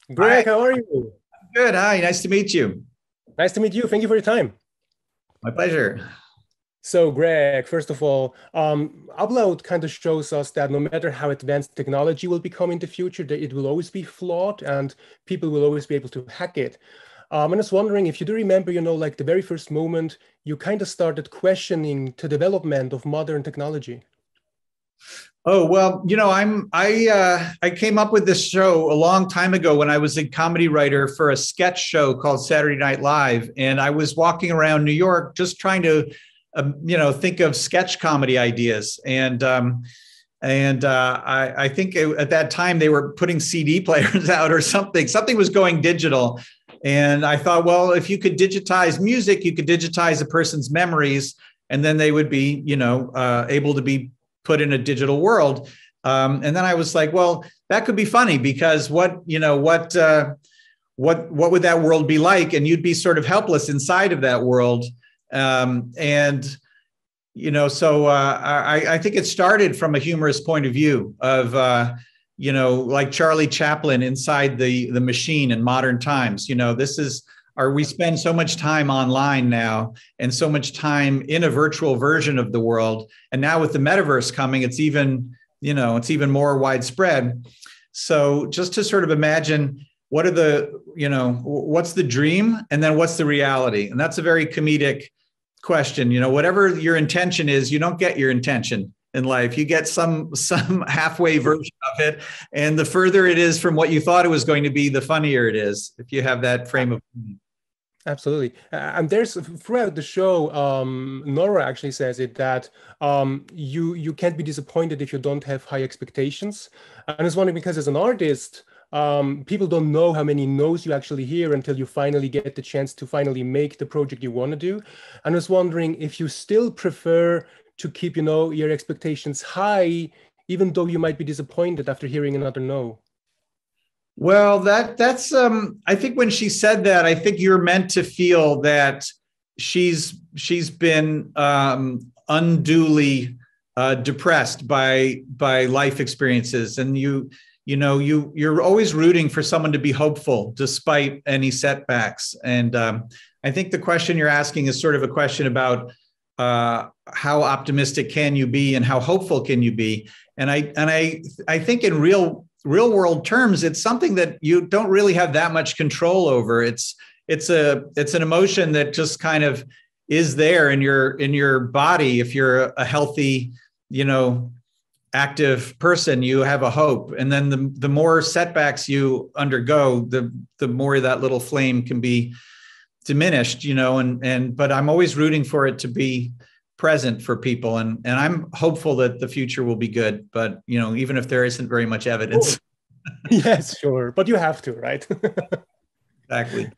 Hi, Greg, how are you? good. Hi, nice to meet you. Nice to meet you. Thank you for your time. My pleasure. So, Greg, first of all, Upload kind of shows us that no matter how advanced technology will become in the future, that it will always be flawed and people will always be able to hack it. I was wondering if you do remember, like the very first moment you kind of started questioning the development of modern technology. Oh, well, I came up with this show a long time ago when I was a comedy writer for a sketch show called Saturday Night Live, and I was walking around New York just trying to think of sketch comedy ideas. I think at that time they were putting CD players out or something. Something was going digital. And I thought, well, if you could digitize music, you could digitize a person's memories, and then they would be, able to be put in a digital world. And then I was like, well, that could be funny because what would that world be like? And you'd be sort of helpless inside of that world. I think it started from a humorous point of view of, like Charlie Chaplin inside the machine in modern times. We spend so much time online now and so much time in a virtual version of the world. And now with the metaverse coming, it's even more widespread. So just to sort of imagine what's the dream and then what's the reality? And that's a very comedic question. Whatever your intention is, you don't get your intention in life. You get some halfway version of it. And the further it is from what you thought it was going to be, the funnier it is if you have that frame of mind. Absolutely. And there's throughout the show, Nora actually says it that you can't be disappointed if you don't have high expectations. And it's wondering because as an artist, people don't know how many no's you actually hear until you finally get the chance to finally make the project you want to do. And I was wondering if you still prefer to keep, your expectations high, even though you might be disappointed after hearing another no. Well, that's I think when she said that, I think you're meant to feel that she's been unduly depressed by life experiences, and you're always rooting for someone to be hopeful despite any setbacks. And I think the question you're asking is sort of a question about how optimistic can you be and how hopeful can you be? And I think in real world terms, it's something that you don't really have that much control over. It's an emotion that just kind of is there in your body. If you're a healthy, active person, you have a hope. And then the more setbacks you undergo, the more that little flame can be diminished, but I'm always rooting for it to be present for people. And I'm hopeful that the future will be good, but even if there isn't very much evidence. Yes, sure. But you have to, right? Exactly.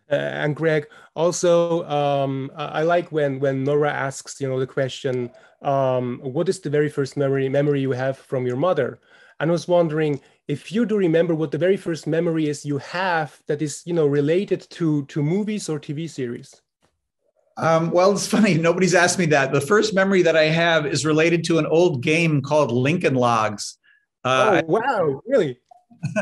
And Greg, also, I like when Nora asks, the question, what is the very first memory you have from your mother? And I was wondering if you do remember what the very first memory is you have that is, related to movies or TV series. Well, it's funny. Nobody's asked me that. The first memory that I have is related to an old game called Lincoln Logs. Oh, wow, really?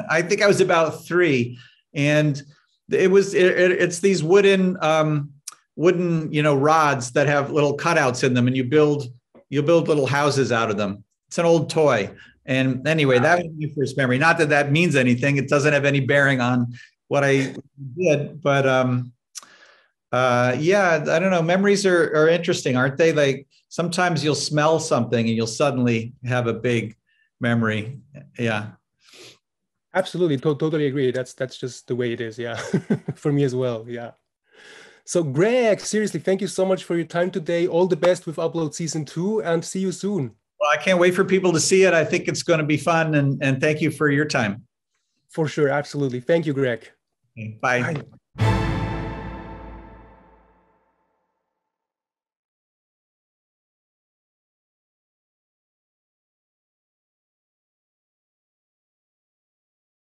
I think I was about 3, and it's these wooden rods that have little cutouts in them, and you build little houses out of them. It's an old toy. And anyway, that was my first memory. Not that that means anything. It doesn't have any bearing on what I did, but yeah, I don't know. Memories are interesting, aren't they? Like sometimes you'll smell something and you'll suddenly have a big memory. Yeah. Absolutely, totally agree. That's just the way it is. Yeah, for me as well. Yeah. So, Greg, seriously, thank you so much for your time today. All the best with Upload Season 2 and see you soon. Well, I can't wait for people to see it. I think it's going to be fun. And thank you for your time. For sure. Absolutely. Thank you, Greg. Okay, bye. Bye.